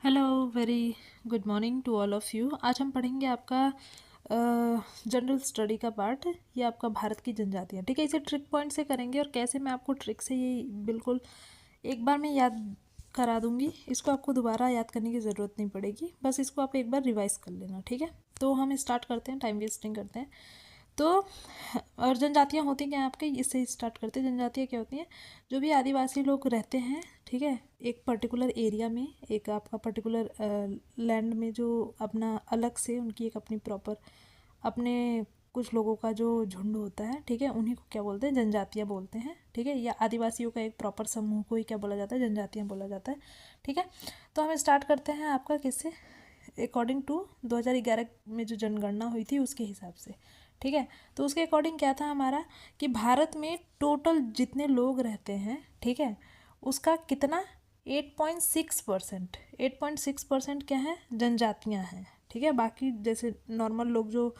Hello, very good morning to all of you. आज हम पढ़ेंगे आपका जनरल स्टडी का पार्ट। ये आपका भारत की जनजातियाँ, ठीक है। इसे ट्रिक पॉइंट से करेंगे और कैसे मैं आपको ट्रिक से ये बिल्कुल एक बार में याद करा दूंगी। इसको आपको दोबारा याद करने की ज़रूरत नहीं पड़ेगी, बस इसको आप एक बार रिवाइज़ कर लेना, ठीक है। तो हम स्टार्ट करते हैं, टाइम वेस्टिंग करते हैं। तो और जनजातियाँ होती क्या हैं आपके, इससे स्टार्ट करते हैं। जनजातियाँ क्या होती हैं? जो भी आदिवासी लोग रहते हैं, ठीक है, एक पर्टिकुलर एरिया में, एक आपका पर्टिकुलर लैंड में, जो अपना अलग से उनकी एक अपनी प्रॉपर अपने कुछ लोगों का जो झुंड होता है, ठीक है, उन्हीं को क्या बोलते हैं? जनजातियाँ बोलते हैं, ठीक है। या आदिवासियों का एक प्रॉपर समूह को ही क्या बोला जाता है? जनजातियाँ बोला जाता है, ठीक है। तो हम स्टार्ट करते हैं आपका किससे? अकॉर्डिंग टू 2011 में जो जनगणना हुई थी उसके हिसाब से, ठीक है। तो उसके अकॉर्डिंग क्या था हमारा कि भारत में टोटल जितने लोग रहते हैं, ठीक है, उसका कितना 8.6%। 8.6% क्या है? जनजातियां हैं, ठीक है। बाकी जैसे नॉर्मल लोग जो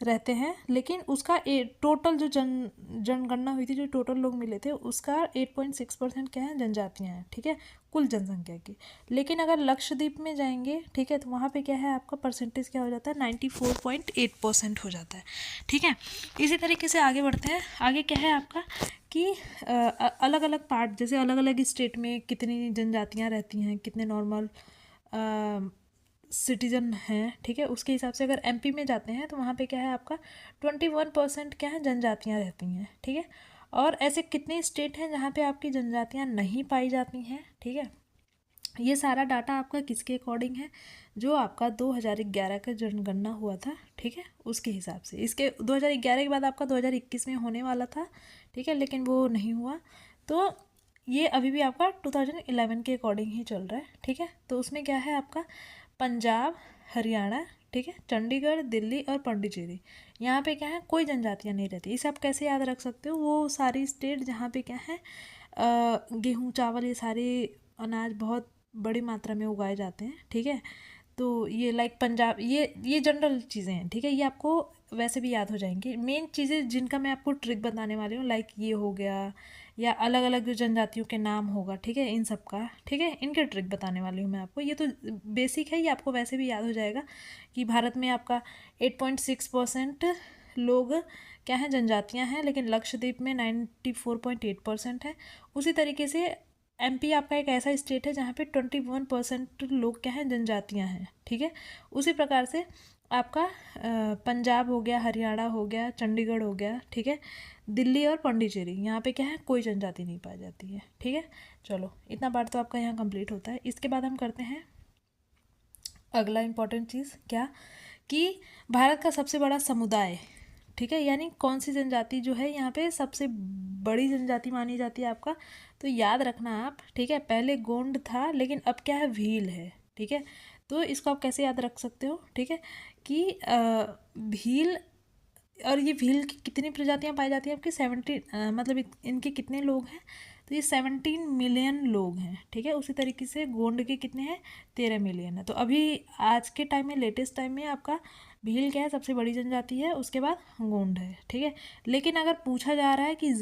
रहते हैं, लेकिन उसका टोटल जो जनगणना हुई थी, जो टोटल लोग मिले थे, उसका 8.6% क्या है? जनजातियां हैं, ठीक है, कुल जनसंख्या की। लेकिन अगर लक्षद्वीप में जाएंगे, ठीक है, तो वहाँ पे क्या है आपका परसेंटेज क्या हो जाता है? 94.8% हो जाता है, ठीक है। इसी तरीके से आगे बढ़ते हैं। आगे क्या है आपका कि अलग अलग पार्ट, जैसे अलग अलग स्टेट में कितनी जनजातियाँ रहती हैं, कितने नॉर्मल सिटीजन हैं, ठीक है, उसके हिसाब से अगर एमपी में जाते हैं तो वहाँ पे क्या है आपका 21% क्या है? जनजातियाँ रहती हैं, ठीक है। और ऐसे कितने स्टेट हैं जहाँ पे आपकी जनजातियाँ नहीं पाई जाती हैं, ठीक है। ये सारा डाटा आपका किसके अकॉर्डिंग है? जो आपका 2011 का जनगणना हुआ था, ठीक है, उसके हिसाब से। इसके 2011 के बाद आपका 2021 में होने वाला था, ठीक है, लेकिन वो नहीं हुआ। तो ये अभी भी आपका 2011 के अकॉर्डिंग ही चल रहा है, ठीक है। तो उसमें क्या है आपका पंजाब, हरियाणा, ठीक है, चंडीगढ़, दिल्ली और पौंडीचेरी, यहाँ पे क्या है? कोई जनजातियाँ नहीं रहती। इसे आप कैसे याद रख सकते हो? वो सारी स्टेट जहाँ पे क्या है गेहूँ, चावल, ये सारे अनाज बहुत बड़ी मात्रा में उगाए जाते हैं, ठीक है। तो ये लाइक पंजाब, ये जनरल चीज़ें हैं, ठीक है। ये आपको वैसे भी याद हो जाएंगी। मेन चीज़ें जिनका मैं आपको ट्रिक बताने वाली हूँ, लाइक ये हो गया, या अलग अलग जो जनजातियों के नाम होगा, ठीक है, इन सब का, ठीक है, इनके ट्रिक बताने वाली हूँ मैं आपको। ये तो बेसिक है, ये आपको वैसे भी याद हो जाएगा कि भारत में आपका 8.6% लोग क्या हैं? जनजातियाँ हैं, लेकिन लक्षद्वीप में 94.8% है। उसी तरीके से एमपी आपका एक ऐसा स्टेट है जहाँ पे 21% लोग क्या हैं? जनजातियाँ हैं, ठीक है। उसी प्रकार से आपका पंजाब हो गया, हरियाणा हो गया, चंडीगढ़ हो गया, ठीक है, दिल्ली और पौंडीचेरी, यहाँ पे क्या है? कोई जनजाति नहीं पाई जाती है, ठीक है। चलो, इतना पार्ट तो आपका यहाँ कंप्लीट होता है। इसके बाद हम करते हैं अगला इम्पॉर्टेंट चीज़, क्या कि भारत का सबसे बड़ा समुदाय, ठीक है, यानी कौन सी जनजाति जो है यहाँ पे सबसे बड़ी जनजाति मानी जाती है आपका? तो याद रखना आप, ठीक है। पहले गोंड था, लेकिन अब क्या है? भील है, ठीक है। तो इसको आप कैसे याद रख सकते हो? ठीक है, कि भील, और ये भील की कितनी प्रजातियां पाई जाती हैं आपकी? 17, मतलब इनके कितने लोग हैं? तो ये 17 मिलियन लोग हैं, ठीक है। उसी तरीके से गोंड के कितने हैं? 13 मिलियन है। तो अभी आज के टाइम में, लेटेस्ट टाइम में आपका भील क्या है? सबसे बड़ी जनजाति है, उसके बाद गोंड है, ठीक है। लेकिन अगर पूछा जा रहा है कि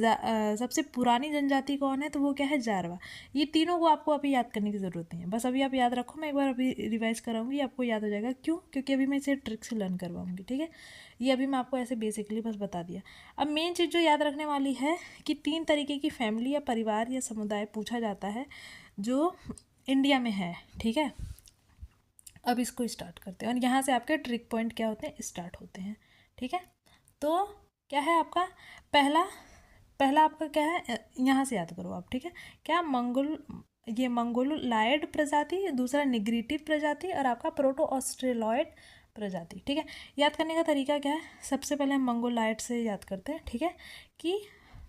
सबसे पुरानी जनजाति कौन है, तो वो क्या है? जारवा। ये तीनों को आपको अभी याद करने की ज़रूरत नहीं है, बस अभी आप याद रखो। मैं एक बार अभी रिवाइज कराऊंगी, आपको याद हो जाएगा। क्यों? क्योंकि अभी मैं इसे ट्रिक से लर्न करवाऊंगी, ठीक है। ये अभी मैं आपको ऐसे बेसिकली बस बता दिया। अब मेन चीज़ जो याद रखने वाली है कि 3 तरीके की फैमिली या परिवार या समुदाय पूछा जाता है जो इंडिया में है, ठीक है। अब इसको स्टार्ट करते हैं और यहाँ से आपके ट्रिक पॉइंट क्या होते हैं? स्टार्ट होते हैं, ठीक है। तो क्या है आपका पहला पहला आपका क्या है? यहाँ से याद करो आप, ठीक है। क्या ये मंगोलोलायड प्रजाति, दूसरा निग्रिटिव प्रजाति, और आपका प्रोटो ऑस्ट्रेलॉयड प्रजाति, ठीक है। याद करने का तरीका क्या है? सबसे पहले हम मंगोलायड से याद करते हैं, ठीक है, कि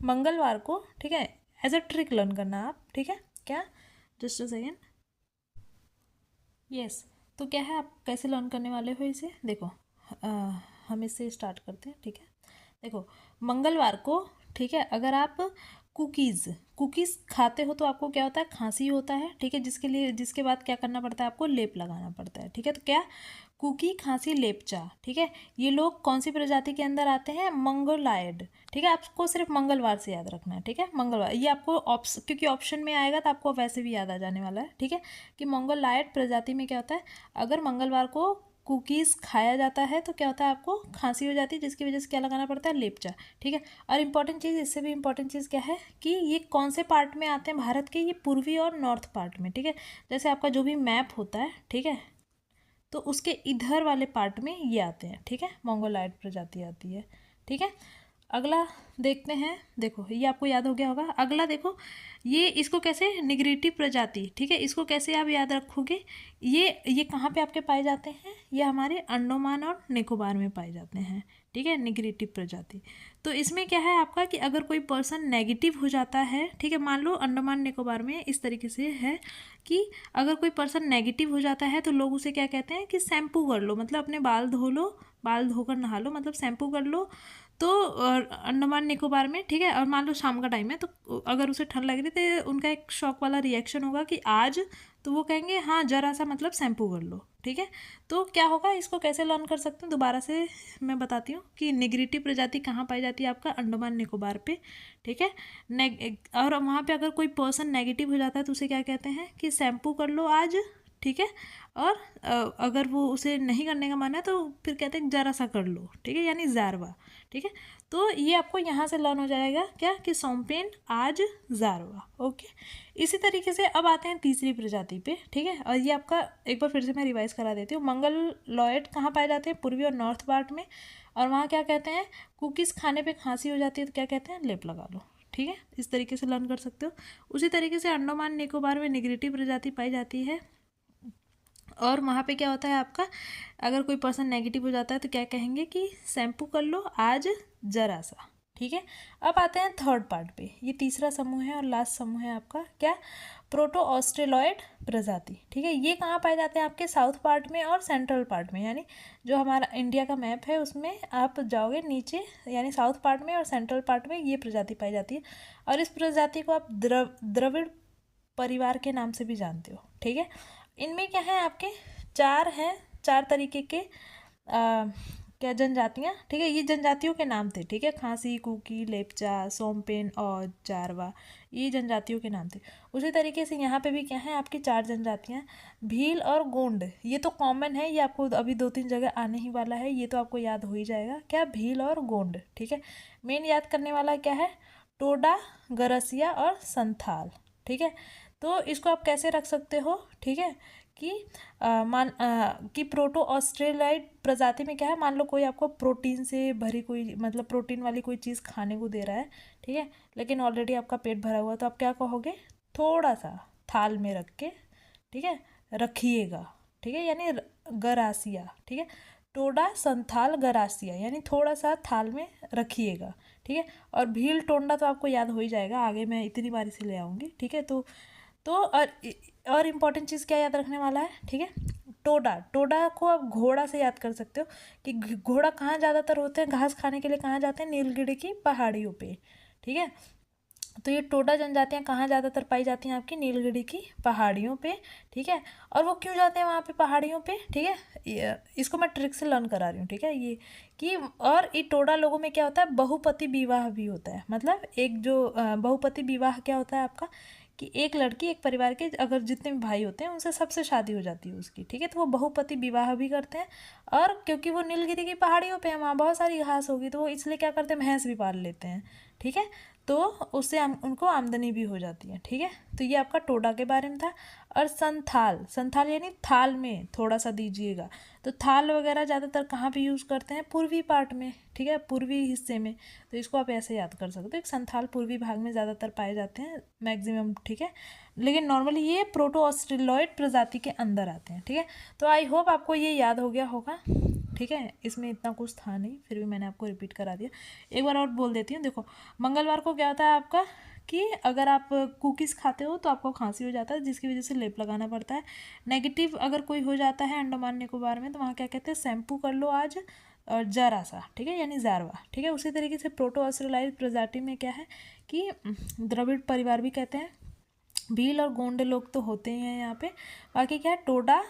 मंगलवार को, ठीक है, एज अ ट्रिक लर्न करना आप, ठीक है। क्या? Just a second. यस। तो क्या है, आप कैसे लर्न करने वाले हो इसे? देखो, हम इससे स्टार्ट करते हैं, ठीक है। देखो, मंगलवार को, ठीक है, अगर आप कुकीज़, कुकीज़ खाते हो तो आपको क्या होता है, खांसी होता है, ठीक है, जिसके बाद क्या करना पड़ता है, आपको लेप लगाना पड़ता है, ठीक है। तो क्या, कुकी, खांसी, लेपचा, ठीक है, ये लोग कौन सी प्रजाति के अंदर आते हैं, मंगोलायड, ठीक है। आपको सिर्फ मंगलवार से याद रखना है, ठीक है, मंगलवार, ये आपको क्योंकि ऑप्शन में आएगा तो आपको वैसे भी याद आ जाने वाला है, ठीक है, कि मंगोलायड प्रजाति में क्या होता है, अगर मंगलवार को कुकीज़ खाया जाता है तो क्या होता है, आपको खांसी हो जाती है, जिसकी वजह से क्या लगाना पड़ता है, लेपचा, ठीक है। और इम्पॉर्टेंट चीज़, इससे भी इम्पॉर्टेंट चीज़ क्या है कि ये कौन से पार्ट में आते हैं भारत के, ये पूर्वी और नॉर्थ पार्ट में, ठीक है। जैसे आपका जो भी मैप होता है, ठीक है, तो उसके इधर वाले पार्ट में ये आते हैं, ठीक है, मंगोलायड प्रजाति आती है, ठीक है। अगला देखते हैं, देखो ये आपको याद हो गया होगा। अगला देखो, ये इसको कैसे, निग्रिटी प्रजाति, ठीक है, इसको कैसे आप याद रखोगे, ये कहाँ पे आपके पाए जाते हैं, ये हमारे अंडमान और निकोबार में पाए जाते हैं, ठीक है, निग्रिटी प्रजाति। तो इसमें क्या है आपका कि अगर कोई पर्सन नेगेटिव हो जाता है, ठीक है, मान लो अंडमान निकोबार में इस तरीके से है कि अगर कोई पर्सन नेगेटिव हो जाता है तो लोग उसे क्या कहते हैं कि शैम्पू कर लो, मतलब अपने बाल धो लो, बाल धोकर नहा लो, मतलब शैम्पू कर लो। तो अंडमान निकोबार में, ठीक है, और मान लो शाम का टाइम है तो अगर उसे ठंड लग रही तो उनका एक शॉक वाला रिएक्शन होगा कि आज, तो वो कहेंगे हाँ जरा सा मतलब शैम्पू कर लो, ठीक है। तो क्या होगा, इसको कैसे लर्न कर सकते हैं, दोबारा से मैं बताती हूँ कि निग्रिटी प्रजाति कहाँ पाई जाती है, आपका अंडमान निकोबार पे, ठीक है। और वहाँ पे अगर कोई पर्सन नेगेटिव हो जाता है तो उसे क्या कहते हैं कि शैम्पू कर लो आज, ठीक है। और अगर वो उसे नहीं करने का मन है तो फिर कहते हैं जरा सा कर लो, ठीक है, यानी जारवा, ठीक है। तो ये आपको यहाँ से लर्न हो जाएगा क्या कि सोमपेन आज जारवा, ओके। इसी तरीके से अब आते हैं तीसरी प्रजाति पे, ठीक है, और ये आपका एक बार फिर से मैं रिवाइज करा देती हूँ। मंगलॉयड कहाँ पाए जाते हैं, पूर्वी और नॉर्थ पार्ट में, और वहाँ क्या कहते हैं, कुकीज़ खाने पे खांसी हो जाती है तो क्या कहते हैं, लेप लगा लो, ठीक है। इस तरीके से लर्न कर सकते हो। उसी तरीके से अंडमान निकोबार में निग्रिटी प्रजाति पाई जाती है, और वहाँ पे क्या होता है आपका, अगर कोई पर्सन नेगेटिव हो जाता है तो क्या कहेंगे कि शैम्पू कर लो आज जरा सा, ठीक है। अब आते हैं थर्ड पार्ट पे, ये तीसरा समूह है और लास्ट समूह है आपका क्या, प्रोटो ऑस्ट्रेलॉयड प्रजाति, ठीक है। ये कहाँ पाए जाते हैं, आपके साउथ पार्ट में और सेंट्रल पार्ट में, यानी जो हमारा इंडिया का मैप है उसमें आप जाओगे नीचे, यानी साउथ पार्ट में और सेंट्रल पार्ट में ये प्रजाति पाई जाती है। और इस प्रजाति को आप द्रविड़ परिवार के नाम से भी जानते हो, ठीक है। इनमें क्या है, आपके चार तरीके के क्या जनजातियाँ, ठीक है, ये जनजातियों के नाम थे, ठीक है, खांसी, कुकी, लेपचा, सोमपेन और जारवा, ये जनजातियों के नाम थे। उसी तरीके से यहाँ पे भी क्या है, आपकी 4 जनजातियाँ, भील और गोंड, ये तो कॉमन है, ये आपको अभी 2-3 जगह आने ही वाला है, ये तो आपको याद हो ही जाएगा क्या, भील और गोंड, ठीक है। मेन याद करने वाला क्या है, टोडा, गरसिया और संथाल, ठीक है। तो इसको आप कैसे रख सकते हो, ठीक है, कि कि प्रोटो ऑस्ट्रेलॉयड प्रजाति में क्या है, मान लो कोई आपको प्रोटीन से भरी कोई, मतलब प्रोटीन वाली कोई चीज़ खाने को दे रहा है, ठीक है, लेकिन ऑलरेडी आपका पेट भरा हुआ, तो आप क्या कहोगे, थोड़ा सा थाल में रख के, ठीक है, रखिएगा, ठीक है, यानी गरासिया, ठीक है, टोडा, संथाल, गरासिया, यानी थोड़ा सा थाल में रखिएगा, ठीक है। और भील टोंडा तो आपको याद हो ही जाएगा, आगे मैं इतनी बारी से ले आऊँगी, ठीक है। तो और इम्पॉर्टेंट चीज़ क्या याद रखने वाला है, ठीक है, टोडा को आप घोड़ा से याद कर सकते हो कि घोड़ा कहाँ ज़्यादातर होते हैं, घास खाने के लिए कहाँ जाते हैं, नीलगिरी की पहाड़ियों पे, ठीक है। तो ये टोडा जनजातियाँ कहाँ ज़्यादातर पाई जाती हैं, आपकी नीलगिरी की पहाड़ियों पे, ठीक है। और वो क्यों जाते हैं वहाँ पे पहाड़ियों पे, ठीक है, इसको मैं ट्रिक से लर्न करा रही हूँ, ठीक है, ये कि और ये टोडा लोगों में क्या होता है, बहुपति विवाह भी होता है, मतलब एक जो बहुपति विवाह क्या होता है आपका, कि एक लड़की एक परिवार के अगर जितने भी भाई होते हैं उनसे सबसे शादी हो जाती है उसकी, ठीक है, तो वो बहुपति विवाह भी करते हैं। और क्योंकि वो नीलगिरी की पहाड़ियों पे है, वहाँ बहुत सारी घास होगी, तो वो इसलिए क्या करते हैं, भैंस भी पाल लेते हैं, ठीक है, तो उससे उनको आमदनी भी हो जाती है, ठीक है। तो ये आपका टोडा के बारे में था। और संथाल यानी थाल में थोड़ा सा दीजिएगा, तो थाल वगैरह ज़्यादातर कहाँ पे यूज़ करते हैं, पूर्वी पार्ट में, ठीक है, पूर्वी हिस्से में, तो इसको आप ऐसे याद कर सकते हो, एक संथाल पूर्वी भाग में ज़्यादातर पाए जाते हैं मैक्सिमम, ठीक है, लेकिन नॉर्मली ये प्रोटो ऑस्ट्रेलॉयड प्रजाति के अंदर आते हैं, ठीक है। तो आई होप आपको ये याद हो गया होगा, ठीक है, इसमें इतना कुछ था नहीं, फिर भी मैंने आपको रिपीट करा दिया। एक बार और बोल देती हूँ, देखो मंगलवार को क्या होता है आपका कि अगर आप कुकीज़ खाते हो तो आपको खांसी हो जाता है, जिसकी वजह से लेप लगाना पड़ता है। नेगेटिव अगर कोई हो जाता है अंडमान निकोबार में, तो वहाँ क्या कहते हैं, शैम्पू कर लो आज और जरा सा, ठीक है, यानी जारवा, ठीक है। उसी तरीके से प्रोटो ऑस्ट्रेलाइज प्रजाति में क्या है कि द्रविड़ परिवार भी कहते हैं। भील और गोंड लोग तो होते ही हैं यहाँ पे। बाकी क्या है, टोडा,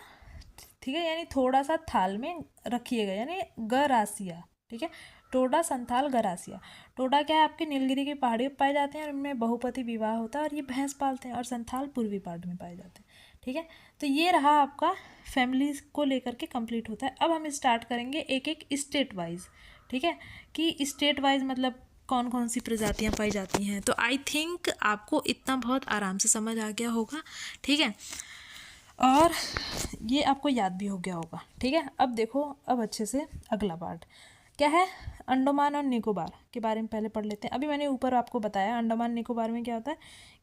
ठीक है, यानी थोड़ा सा थाल में रखिएगा, यानी गरासिया, ठीक है। टोडा, संथाल, गरासिया। टोडा क्या है, आपके नीलगिरी की पहाड़ियों पर पाए जाते हैं और इनमें बहुपति विवाह होता है और ये भैंस पालते हैं। और संथाल पूर्वी पार्ट में पाए जाते हैं, ठीक है। तो ये रहा आपका फैमिली को लेकर के कंप्लीट होता है। अब हम स्टार्ट करेंगे एक एक स्टेट वाइज, ठीक है, कि स्टेट वाइज मतलब कौन कौन सी प्रजातियां पाई जाती हैं। तो आई थिंक आपको इतना बहुत आराम से समझ आ गया होगा, ठीक है, और ये आपको याद भी हो गया होगा, ठीक है। अब देखो, अब अच्छे से अगला पार्ट क्या है, अंडमान और निकोबार के बारे में पहले पढ़ लेते हैं। अभी मैंने ऊपर आपको बताया अंडमान निकोबार में क्या होता है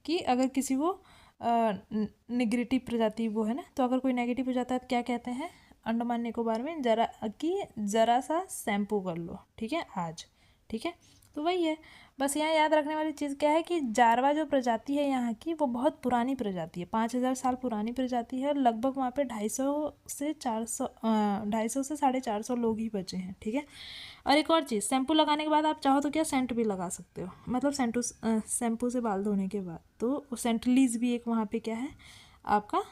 कि अगर किसी को नेगेटिव प्रजाति वो है ना, तो अगर कोई नेगेटिव हो जाता है तो क्या कहते हैं अंडमान निकोबार में, ज़रा सा शैम्पू कर लो, ठीक है, आज, ठीक है। तो वही है, बस यहाँ याद रखने वाली चीज़ क्या है कि जारवा जो प्रजाति है यहाँ की, वो बहुत पुरानी प्रजाति है, 5000 साल पुरानी प्रजाति है और लगभग वहाँ पे 250 से 450 लोग ही बचे हैं, ठीक है। और एक और चीज़, शैम्पू लगाने के बाद आप चाहो तो क्या सेंट भी लगा सकते हो, मतलब शैम्पू से बाल धोने के बाद, तो सेंटलीज भी एक वहाँ पे क्या है आपका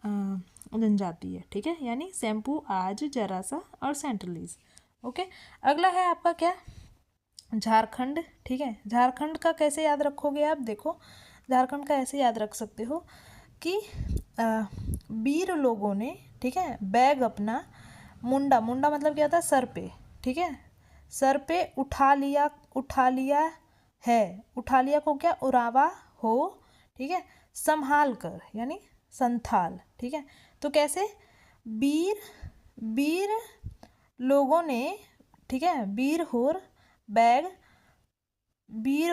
जनजाति है, ठीक है, यानी शैम्पू आज, जरा सा और सेंटलीज। ओके, अगला है आपका क्या, झारखंड, ठीक है। झारखंड का कैसे याद रखोगे आप, देखो झारखंड का ऐसे याद रख सकते हो कि वीर लोगों ने, ठीक है, बैग अपना मुंडा मतलब क्या होता है, सर पे, ठीक है, सर पे उठा लिया है, उठा लिया को क्या, उरावा हो, ठीक है, संभाल कर यानी संथाल, ठीक है। तो कैसे, वीर लोगों ने, ठीक है, वीर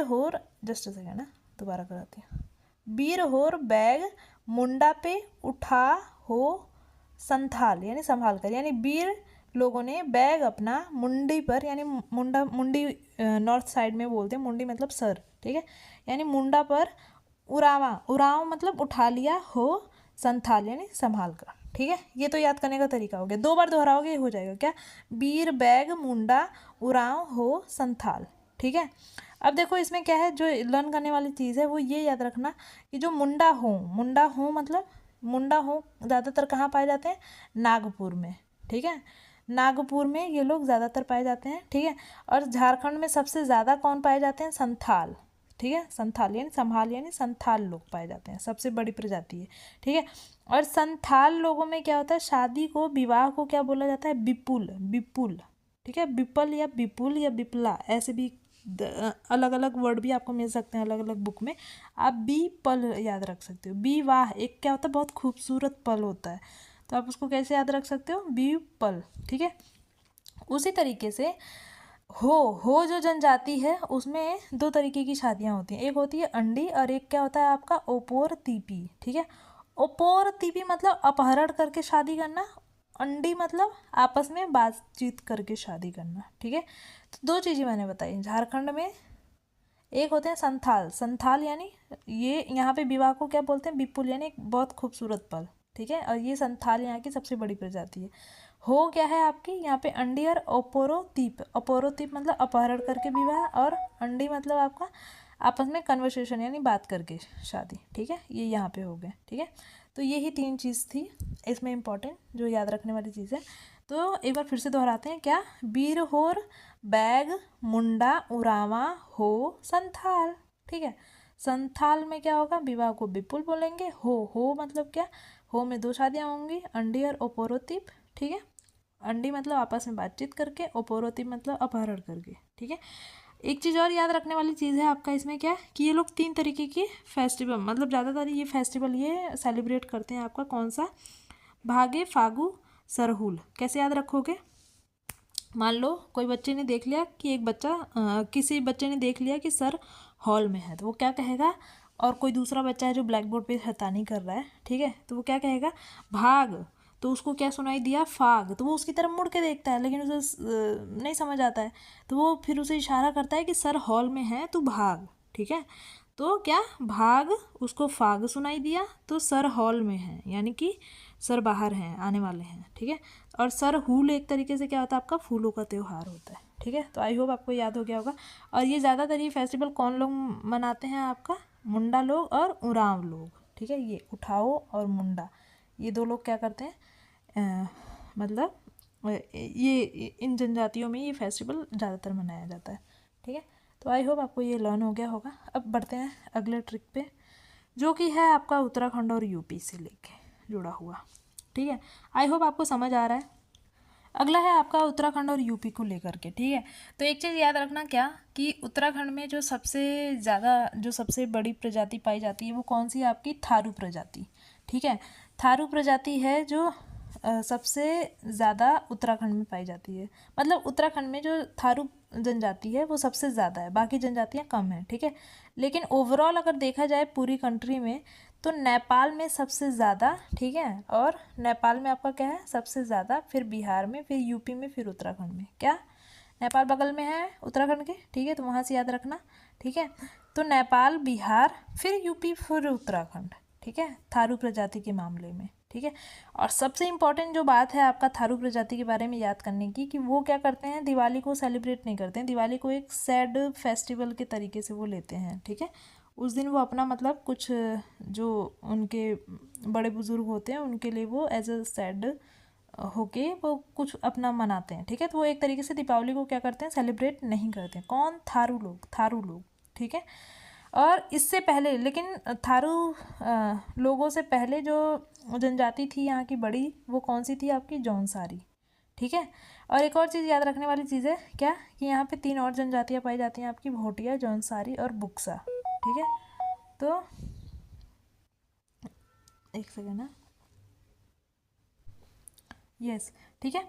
होर जस्ट सेकेंड ना, दोबारा कराती हूँ, वीर होर बैग मुंडा पे उठा हो संथाल यानी संभाल कर, यानी वीर लोगों ने बैग अपना मुंडी पर, यानी मुंडी नॉर्थ साइड में बोलते हैं, मुंडी मतलब सर, ठीक है, यानी मुंडा पर उराव मतलब उठा लिया हो, संथाल यानी संभाल कर, ठीक है। ये तो याद करने का तरीका हो गया, 2 बार दोहराओगे हो जाएगा क्या, वीर बैग मुंडा उराव हो संथाल, ठीक है। अब देखो इसमें क्या है, जो लर्न करने वाली चीज़ है वो ये याद रखना कि जो मुंडा हो मतलब मुंडा हो ज़्यादातर कहाँ पाए जाते हैं, नागपुर में, ठीक है, नागपुर में ये लोग ज़्यादातर पाए जाते हैं, ठीक है। और झारखंड में सबसे ज़्यादा कौन पाए जाते हैं, संथाल, ठीक है, संथाल यानी संभाल यानी संथाल लोग पाए जाते हैं, सबसे बड़ी प्रजाति है, ठीक है। और संथाल लोगों में क्या होता है, शादी को, विवाह को क्या बोला जाता है, विपुल, ठीक है, विपल या विपुल या विपला, ऐसे भी अलग अलग वर्ड भी आपको मिल सकते हैं अलग अलग बुक में, आप पल याद रख सकते हो। विवाह एक क्या होता है, बहुत खूबसूरत पल होता है, तो आप उसको कैसे याद रख सकते हो, पल, ठीक है। उसी तरीके से हो जो जनजाति है उसमें 2 तरीके की शादियाँ होती हैं, एक होती है अंडी और एक क्या होता है आपका ओपोर तीपी, ठीक है। ओपोर तीपी मतलब अपहरण करके शादी करना, अंडी मतलब आपस में बातचीत करके शादी करना, ठीक है। तो 2 चीज़ें मैंने बताई झारखंड में, एक होते हैं संथाल यानी ये यहाँ पे विवाह को क्या बोलते हैं, विपुल यानी एक बहुत खूबसूरत पल, ठीक है। और ये संथाल यहाँ की सबसे बड़ी प्रजाति है। हो क्या है आपकी यहाँ पे अंडी और अपोरोतीप मतलब अपहरण करके विवाह, और अंडी मतलब आपका आपस में कन्वर्सेशन यानी बात करके शादी, ठीक है, ये यहाँ पे हो गए, ठीक है। तो यही 3 चीज़ थी इसमें इम्पॉर्टेंट जो याद रखने वाली चीज़ है। तो एक बार फिर से दोहराते हैं, क्या, वीर होर बैग मुंडा उरावा हो संथाल, ठीक है। संथाल में क्या होगा, विवाह को विपुल बोलेंगे, हो मतलब क्या, हो में 2 शादियाँ होंगी, अंडी और ओपोरोतिप, ठीक है। अंडी मतलब आपस में बातचीत करके, ओपोरोतिप मतलब अपहरण करके, ठीक है। एक चीज़ और याद रखने वाली चीज़ है आपका इसमें क्या कि ये लोग 3 तरीके की फेस्टिवल, मतलब ज़्यादातर ये फेस्टिवल ये सेलिब्रेट करते हैं, आपका कौन सा, भागे फागु सरहुल। कैसे याद रखोगे, मान लो कोई बच्चे ने देख लिया कि किसी बच्चे ने देख लिया कि सर हॉल में है, तो वो क्या कहेगा, और कोई दूसरा बच्चा है जो ब्लैक बोर्ड पे शैतानी कर रहा है, ठीक है, तो वो क्या कहेगा, भाग, तो उसको क्या सुनाई दिया, फाग, तो वो उसकी तरफ मुड़ के देखता है लेकिन उसे नहीं समझ आता है, तो वो फिर उसे इशारा करता है कि सर हॉल में है, तू भाग, ठीक है। तो क्या भाग उसको फाग सुनाई दिया, तो सर हॉल में है, यानी कि सर बाहर हैं, आने वाले हैं, ठीक है। और सर हूल एक तरीके से क्या होता है आपका, फूलों का त्यौहार होता है, ठीक है। तो आई होप आपको याद हो गया होगा। और ये ज़्यादातर ये फेस्टिवल कौन लोग मनाते हैं आपका, मुंडा लोग और उरांव लोग, ठीक है। ये उठाओ और मुंडा, ये दो लोग क्या करते हैं, मतलब ये इन जनजातियों में ये फेस्टिवल ज़्यादातर मनाया जाता है, ठीक है। तो आई होप आपको ये लर्न हो गया होगा। अब बढ़ते हैं अगले ट्रिक पे, जो कि है आपका उत्तराखंड और यूपी से लेके जुड़ा हुआ, ठीक है। आई होप आपको समझ आ रहा है। अगला है आपका उत्तराखंड और यूपी को लेकर के, ठीक है। तो एक चीज़ याद रखना क्या, कि उत्तराखंड में जो सबसे बड़ी प्रजाति पाई जाती है वो कौन सी है आपकी, थारू प्रजाति, ठीक है। थारू प्रजाति है जो सबसे ज़्यादा उत्तराखंड में पाई जाती है। मतलब उत्तराखंड में जो थारू जनजाति है वो सबसे ज़्यादा है, बाकी जनजातियाँ कम हैं, ठीक है। लेकिन ओवरऑल अगर देखा जाए पूरी कंट्री में, तो नेपाल में सबसे ज़्यादा, ठीक है। और नेपाल में आपका क्या है, सबसे ज़्यादा, फिर बिहार में, फिर यूपी में, फिर उत्तराखंड में। क्या नेपाल बगल में है उत्तराखंड के, ठीक है, तो वहाँ से याद रखना, ठीक है। तो नेपाल, बिहार, फिर यूपी, फिर उत्तराखंड, ठीक है, थारू प्रजाति के मामले में, ठीक है। और सबसे इम्पॉर्टेंट जो बात है आपका थारू प्रजाति के बारे में याद करने की, कि वो क्या करते हैं, दिवाली को सेलिब्रेट नहीं करते हैं, दिवाली को एक सैड फेस्टिवल के तरीके से वो लेते हैं, ठीक है। उस दिन वो अपना मतलब कुछ जो उनके बड़े बुजुर्ग होते हैं उनके लिए वो एज अ सैड होके वो कुछ अपना मनाते हैं, ठीक है। तो वो एक तरीके से दीपावली को क्या करते हैं, सेलिब्रेट नहीं करते हैं। कौन, थारू लोग, ठीक है। और इससे पहले, लेकिन थारू लोगों से पहले जो जनजाति थी यहाँ की बड़ी, वो कौन सी थी आपकी, जौनसारी, ठीक है। और एक और चीज़ याद रखने वाली चीज़ है क्या, कि यहाँ पे 3 और जनजातियाँ पाई जाती हैं आपकी, भोटिया, जौनसारी और बुक्सा, ठीक है। तो एक सेकेंड ना, यस, ठीक है।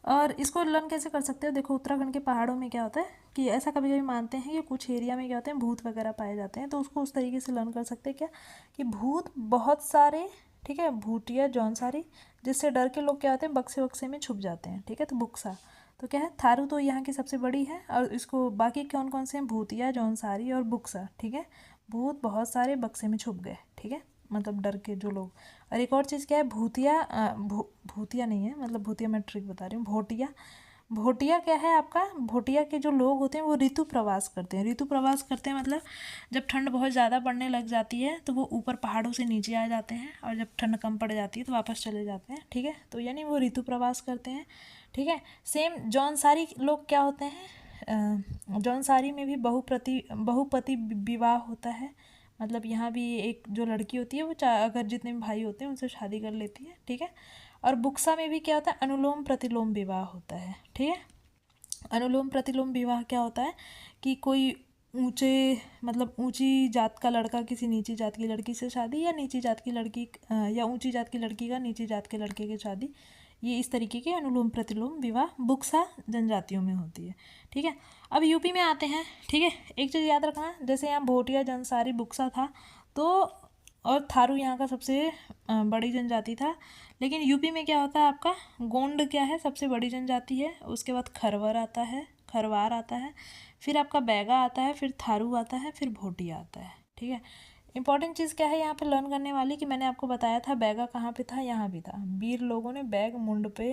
और इसको लर्न कैसे कर सकते हो, देखो उत्तराखंड के पहाड़ों में क्या होता है कि ऐसा कभी कभी मानते हैं कि कुछ एरिया में क्या होते हैं, भूत वगैरह पाए जाते हैं, तो उसको उस तरीके से लर्न कर सकते हैं क्या, कि भूत बहुत सारे, ठीक है, भूतिया, जौनसारी, जिससे डर के लोग क्या होते हैं, बक्से वक्से में छुप जाते हैं, ठीक है। तो बुक्सा, तो क्या है, थारू तो यहाँ की सबसे बड़ी है, और इसको बाकी कौन कौन से हैं, भूतिया, जौनसारी और बुक्सा, ठीक है। भूत बहुत सारे बक्से में छुप गए, ठीक है, मतलब डर के जो लोग। और एक और चीज़ क्या है, भूतिया, भूतिया नहीं है, मतलब भूतिया मैं ट्रिक बता रही हूँ, भोटिया, भोटिया क्या है आपका, भोटिया के जो लोग होते हैं वो ऋतु प्रवास करते हैं, ऋतु प्रवास करते हैं मतलब जब ठंड बहुत ज़्यादा पड़ने लग जाती है तो वो ऊपर पहाड़ों से नीचे आ जाते हैं, और जब ठंड कम पड़ जाती है तो वापस चले जाते हैं, ठीक है। तो यानी वो ऋतु प्रवास करते हैं, ठीक है। सेम जौनसारी लोग क्या होते हैं, जौनसारी में भी बहुपति विवाह होता है, मतलब यहाँ भी एक जो लड़की होती है वो अगर जितने भी भाई होते हैं उनसे शादी कर लेती है, ठीक है। और बुक्सा में भी क्या होता है, अनुलोम प्रतिलोम विवाह होता है, ठीक है। अनुलोम प्रतिलोम विवाह क्या होता है, कि कोई ऊंचे, मतलब ऊंची जात का लड़का किसी नीची जात की लड़की से शादी, या नीची जात की लड़की या ऊंची जात की लड़की का नीची जात के लड़के की शादी, ये इस तरीके के अनुलोम प्रतिलोम विवाह बुक्सा जनजातियों में होती है, ठीक है। अब यूपी में आते हैं, ठीक है। एक चीज़ याद रखना, जैसे यहाँ भोटिया, जंसारी, बुक्सा था, तो और थारू यहाँ का सबसे बड़ी जनजाति था, लेकिन यूपी में क्या होता है आपका, गोंड क्या है, सबसे बड़ी जनजाति है, उसके बाद खरवार आता है, फिर आपका बैगा आता है, फिर थारू आता है, फिर भोटिया आता है, ठीक है। इंपॉर्टेंट चीज़ क्या है यहाँ पे लर्न करने वाली, कि मैंने आपको बताया था बैगा कहाँ पे था, यहाँ भी था, वीर लोगों ने बैग मुंड पे,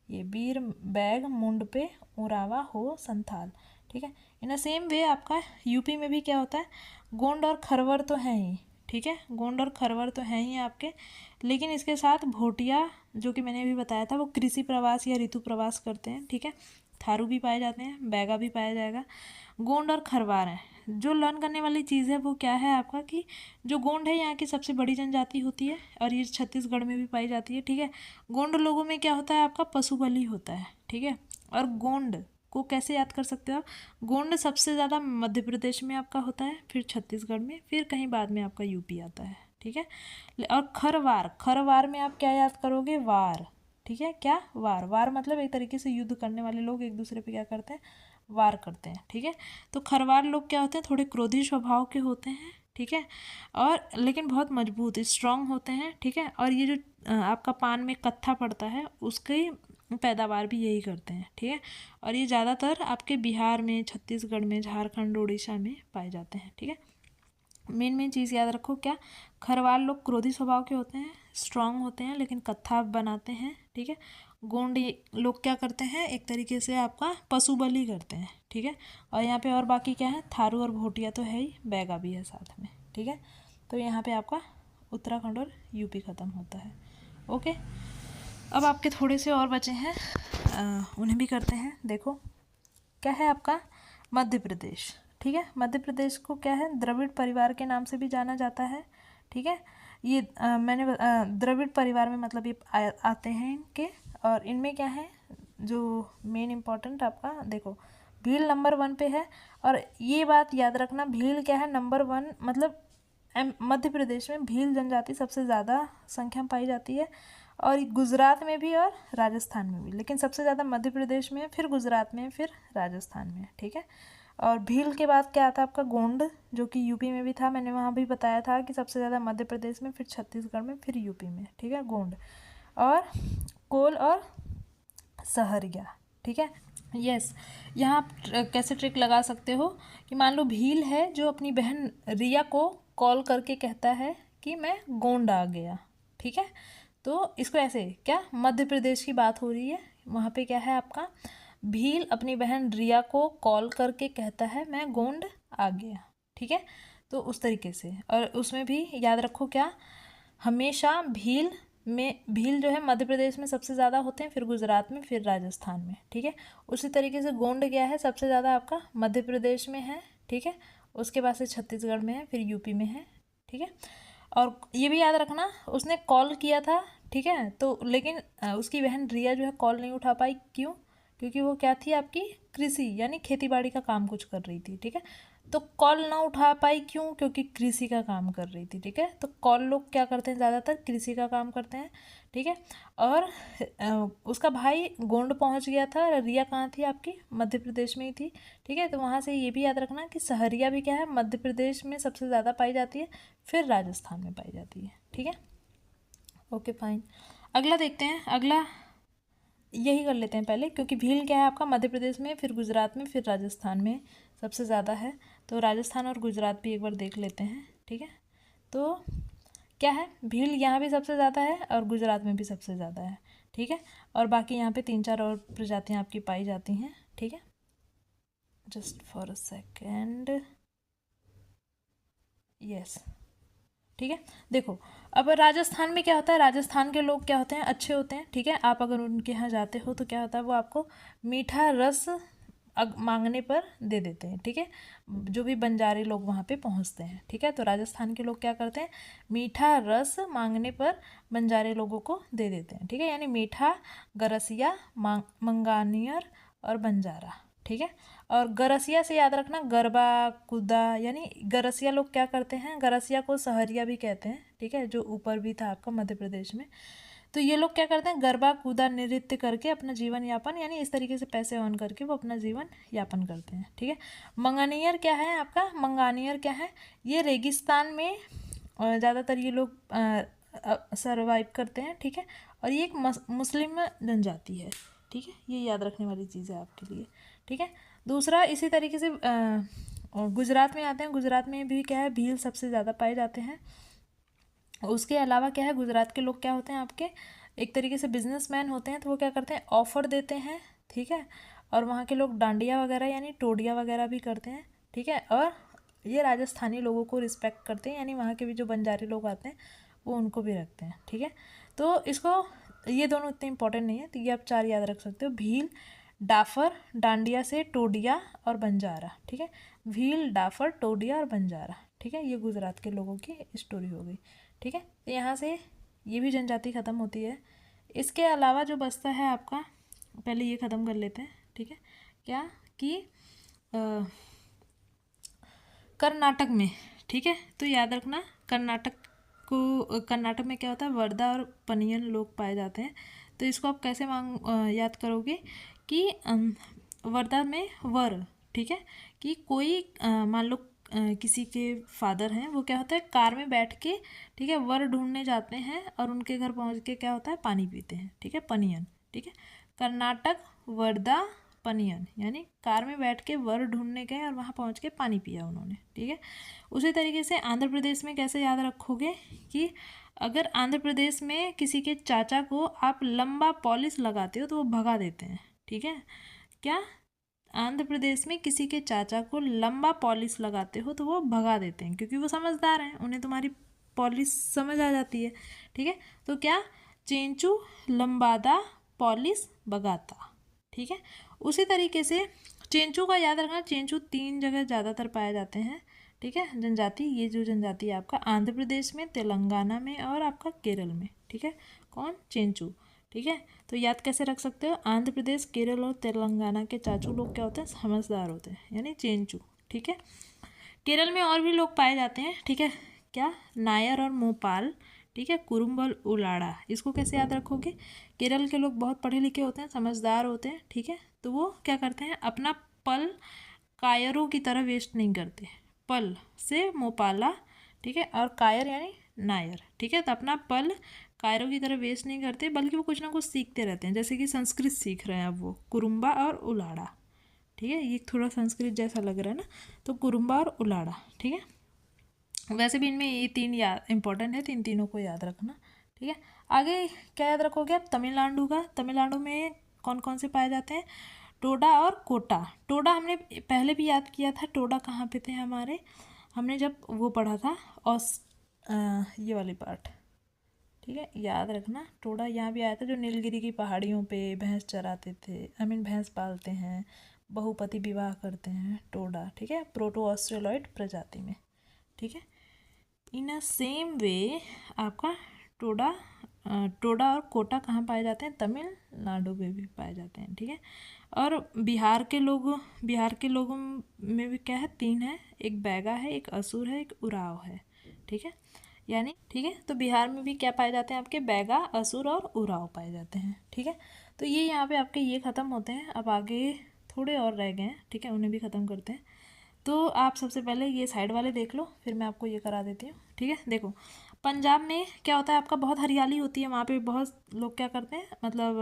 ये वीर बैग मुंड पे उरावा हो संथाल, ठीक है। इन अ सेम वे आपका यूपी में भी क्या होता है, गोंड और खरवर तो हैं ही, ठीक है, गोंड और खरवर तो हैं ही आपके, लेकिन इसके साथ भोटिया, जो कि मैंने अभी बताया था, वो कृषि प्रवास या ऋतु प्रवास करते हैं, ठीक है। थारू भी पाए जाते हैं, बैगा भी पाया जाएगा, गोंड और खरवार हैं। जो लर्न करने वाली चीज़ है वो क्या है आपका, कि जो गोंड है यहाँ की सबसे बड़ी जनजाति होती है, और ये छत्तीसगढ़ में भी पाई जाती है, ठीक है। गोंड लोगों में क्या होता है आपका, पशु बलि होता है, ठीक है। और गोंड को कैसे याद कर सकते हो आप, गोंड सबसे ज़्यादा मध्य प्रदेश में आपका होता है, फिर छत्तीसगढ़ में, फिर कहीं बाद में आपका यूपी आता है, ठीक है। और खरवार में आप क्या याद करोगे, वार, ठीक है। क्या, वार मतलब एक तरीके से युद्ध करने वाले लोग एक दूसरे पे क्या करते हैं, वार करते हैं, ठीक है। तो खरवार लोग क्या होते हैं, थोड़े क्रोधी स्वभाव के होते हैं, ठीक है, और लेकिन बहुत मजबूत, स्ट्रांग होते हैं, ठीक है। और ये जो आपका पान में कत्था पड़ता है उसकी पैदावार भी यही करते हैं, ठीक है। और ये ज़्यादातर आपके बिहार में, छत्तीसगढ़ में, झारखंड, उड़ीसा में पाए जाते हैं, ठीक है। मेन चीज़ याद रखो क्या, खरवाल लोग क्रोधी स्वभाव के होते हैं, स्ट्रांग होते हैं लेकिन कत्था बनाते हैं, ठीक है। गोंड लोग क्या करते हैं, एक तरीके से आपका पशु बलि करते हैं, ठीक है। और यहाँ पे और बाकी क्या है, थारू और भोटिया तो है ही, बैगा भी है साथ में, ठीक है। तो यहाँ पे आपका उत्तराखंड और यूपी ख़त्म होता है। ओके, अब आपके थोड़े से और बचे हैं, उन्हें भी करते हैं। देखो क्या है आपका मध्य प्रदेश, ठीक है। मध्य प्रदेश को क्या है, द्रविड़ परिवार के नाम से भी जाना जाता है, ठीक है। ये द्रविड़ परिवार में मतलब ये आते हैं इनके, और इनमें क्या है जो मेन इम्पोर्टेंट आपका देखो, भील नंबर 1 पे है। और ये बात याद रखना, भील क्या है नंबर 1, मतलब मध्य प्रदेश में भील जनजाति सबसे ज़्यादा संख्या में पाई जाती है, और गुजरात में भी और राजस्थान में भी, लेकिन सबसे ज़्यादा मध्य प्रदेश में, फिर गुजरात में, फिर राजस्थान में, ठीक है। और भील के बाद क्या आता है आपका गोंड, जो कि यूपी में भी था, मैंने वहाँ भी बताया था कि सबसे ज़्यादा मध्य प्रदेश में, फिर छत्तीसगढ़ में, फिर यूपी में, ठीक है, गोंड। और कोल और सहरिया, ठीक है। यस, यहाँ आप कैसे ट्रिक लगा सकते हो कि मान लो भील है जो अपनी बहन रिया को कॉल करके कहता है कि मैं गोंड आ गया, ठीक है। तो इसको ऐसे, क्या मध्य प्रदेश की बात हो रही है, वहाँ पे क्या है आपका, भील अपनी बहन रिया को कॉल करके कहता है मैं गोंड आ गया, ठीक है। तो उस तरीके से, और उसमें भी याद रखो क्या, हमेशा भील जो है मध्य प्रदेश में सबसे ज़्यादा होते हैं, फिर गुजरात में, फिर राजस्थान में, ठीक है। उसी तरीके से गोंड क्या है, सबसे ज़्यादा आपका मध्य प्रदेश में है, ठीक है। उसके बाद से छत्तीसगढ़ में है, फिर यूपी में है, ठीक है। और ये भी याद रखना, उसने कॉल किया था, ठीक है, तो लेकिन उसकी बहन रिया जो है कॉल नहीं उठा पाई, क्यों, क्योंकि वो क्या थी आपकी, कृषि यानी खेती बाड़ी का काम कुछ कर रही थी, ठीक है। तो कॉल ना उठा पाई क्यों, क्योंकि कृषि का काम कर रही थी, ठीक है। तो कॉल लोग क्या करते हैं, ज़्यादातर कृषि का काम करते हैं, ठीक है। और उसका भाई गोंड पहुंच गया था, रिया कहाँ थी आपकी, मध्य प्रदेश में ही थी, ठीक है। तो वहाँ से ये भी याद रखना कि सहरिया भी क्या है, मध्य प्रदेश में सबसे ज़्यादा पाई जाती है, फिर राजस्थान में पाई जाती है, ठीक है। ओके फाइन, अगला देखते हैं। अगला यही कर लेते हैं पहले, क्योंकि भील क्या है आपका मध्य प्रदेश में, फिर गुजरात में, फिर राजस्थान में सबसे ज़्यादा है। तो राजस्थान और गुजरात भी एक बार देख लेते हैं, ठीक है। तो क्या है, भील यहाँ भी सबसे ज़्यादा है और गुजरात में भी सबसे ज़्यादा है, ठीक है। और बाकी यहाँ पे 3-4 और प्रजातियाँ आपकी पाई जाती हैं, ठीक है। Just for a second, yes, ठीक है। देखो अब राजस्थान में क्या होता है, राजस्थान के लोग क्या होते हैं, अच्छे होते हैं, ठीक है। आप अगर उनके यहाँ जाते हो तो क्या होता है, वो आपको मीठा रस मांगने पर दे देते हैं, ठीक है। जो भी बंजारे लोग वहाँ पे पहुँचते हैं, ठीक है। तो राजस्थान के लोग क्या करते हैं, मीठा रस मांगने पर बंजारे लोगों को दे देते हैं, ठीक है। यानी मीठा, गरसिया, मंगानियर और बंजारा, ठीक है। और गरसिया से याद रखना, गरबा कुदा, यानी गरसिया लोग क्या करते हैं, गरसिया को सहरिया भी कहते हैं, ठीक है, जो ऊपर भी था आपका मध्य प्रदेश में। तो ये लोग क्या करते हैं, गरबा कूदा नृत्य करके अपना जीवन यापन, यानी इस तरीके से पैसे अर्न करके वो अपना जीवन यापन करते हैं, ठीक है। मंगानियर क्या है आपका, मंगानियर क्या है, ये रेगिस्तान में ज़्यादातर ये लोग सरवाइव करते हैं, ठीक है। और ये एक मुस्लिम जनजाति है, ठीक है। ये याद रखने वाली चीज़ है आपके लिए, ठीक है। दूसरा इसी तरीके से गुजरात में आते हैं, गुजरात में भी क्या है, भील सबसे ज़्यादा पाए जाते हैं। उसके अलावा क्या है, गुजरात के लोग क्या होते हैं आपके, एक तरीके से बिजनेसमैन होते हैं, तो वो क्या करते हैं, ऑफर देते हैं, ठीक है। और वहाँ के लोग डांडिया वगैरह यानी टोडिया वगैरह भी करते हैं, ठीक है। और ये राजस्थानी लोगों को रिस्पेक्ट करते हैं, यानी वहाँ के भी जो बंजारी लोग आते हैं वो उनको भी रखते हैं, ठीक है। तो इसको, ये दोनों इतने इंपॉर्टेंट नहीं है, तो ये आप 4 याद रख सकते हो, भील, डाफर, डांडिया से टोडिया और बंजारा, ठीक है। भील, डाफर, टोडिया और बंजारा, ठीक है। ये गुजरात के लोगों की स्टोरी हो गई, ठीक है। तो यहाँ से ये भी जनजाति ख़त्म होती है। इसके अलावा जो बचता है आपका, पहले ये ख़त्म कर लेते हैं, ठीक है। क्या कि कर्नाटक में, ठीक है। तो याद रखना, कर्नाटक में क्या होता है, वर्धा और पनियन लोग पाए जाते हैं। तो इसको आप कैसे याद करोगे कि वर्धा में वर, ठीक है, कि कोई मान लो किसी के फादर हैं, वो क्या होता है, कार में बैठ के, ठीक है, वर ढूंढने जाते हैं और उनके घर पहुंच के क्या होता है, पानी पीते हैं, ठीक है, पनियन, ठीक है। कर्नाटक, वर्धा, पनियन, यानी कार में बैठ के वर ढूंढने गए और वहाँ पहुँच के पानी पिया उन्होंने, ठीक है। उसी तरीके से आंध्र प्रदेश में कैसे याद रखोगे कि अगर आंध्र प्रदेश में किसी के चाचा को आप लंबा पॉलिश लगाते हो तो वो भगा देते हैं, ठीक है। क्या? आंध्र प्रदेश में किसी के चाचा को लंबा पॉलिश लगाते हो तो वो भगा देते हैं, क्योंकि वो समझदार हैं, उन्हें तुम्हारी पॉलिश समझ आ जाती है, ठीक है। तो क्या? चेंचू लंबादा पॉलिश भगाता, ठीक है। उसी तरीके से चेंचू का याद रखना, चेंचू 3 जगह ज़्यादातर पाए जाते हैं, ठीक है। जनजाति, ये जो जनजाति है आपका आंध्र प्रदेश में, तेलंगाना में और आपका केरल में, ठीक है। कौन? चेंचू, ठीक है। तो याद कैसे रख सकते हो? आंध्र प्रदेश, केरल और तेलंगाना के चाचू लोग क्या होते हैं? समझदार होते हैं, यानी चेंचू, ठीक है। केरल में और भी लोग पाए जाते हैं, ठीक है। क्या? नायर और मोपाल, ठीक है। कुरुम्बल उलाड़ा, इसको कैसे याद रखोगे? केरल के लोग बहुत पढ़े लिखे होते हैं, समझदार होते हैं, ठीक है। तो वो क्या करते हैं? अपना पल कायरों की तरह वेस्ट नहीं करते। पल से मोपाला, ठीक है, और कायर यानी नायर, ठीक है। तो अपना पल कायरों की तरह वेस्ट नहीं करते, बल्कि वो कुछ ना कुछ सीखते रहते हैं, जैसे कि संस्कृत सीख रहे हैं अब वो, कुरुम्बा और उलाड़ा, ठीक है। ये थोड़ा संस्कृत जैसा लग रहा है ना, तो कुरुम्बा और उलाड़ा, ठीक है। वैसे भी इनमें ये 3 याद इंपॉर्टेंट है, तीनों को याद रखना, ठीक है। आगे क्या याद रखोगे आप? तमिलनाडु का। तमिलनाडु में कौन कौन से पाए जाते हैं? टोडा और कोटा। टोडा हमने पहले भी याद किया था, टोडा कहाँ पे थे हमारे, हमने जब वो पढ़ा था ये वाली पार्ट, ठीक है। याद रखना, टोडा यहाँ भी आया था, जो नीलगिरी की पहाड़ियों पे भैंस चराते थे, भैंस पालते हैं, बहुपति विवाह करते हैं, टोडा, ठीक है। प्रोटो ऑस्ट्रेलॉइड प्रजाति में, ठीक है। इन अ सेम वे आपका टोडा और कोटा कहाँ पाए जाते हैं? तमिलनाडु में भी पाए जाते हैं, ठीक है। और बिहार के लोगों में भी क्या है? 3 है, एक बैगा है, एक असुर है, एक उराव है, ठीक है। यानी, ठीक है, तो बिहार में भी क्या पाए जाते हैं? आपके बैगा, असुर और उराव पाए जाते हैं, ठीक है। तो ये यहाँ पे आपके ये ख़त्म होते हैं। अब आगे थोड़े और रह गए हैं, ठीक है, उन्हें भी ख़त्म करते हैं। तो आप सबसे पहले ये साइड वाले देख लो, फिर मैं आपको ये करा देती हूँ, ठीक है। देखो, पंजाब में क्या होता है आपका? बहुत हरियाली होती है, वहाँ पे बहुत लोग क्या करते हैं, मतलब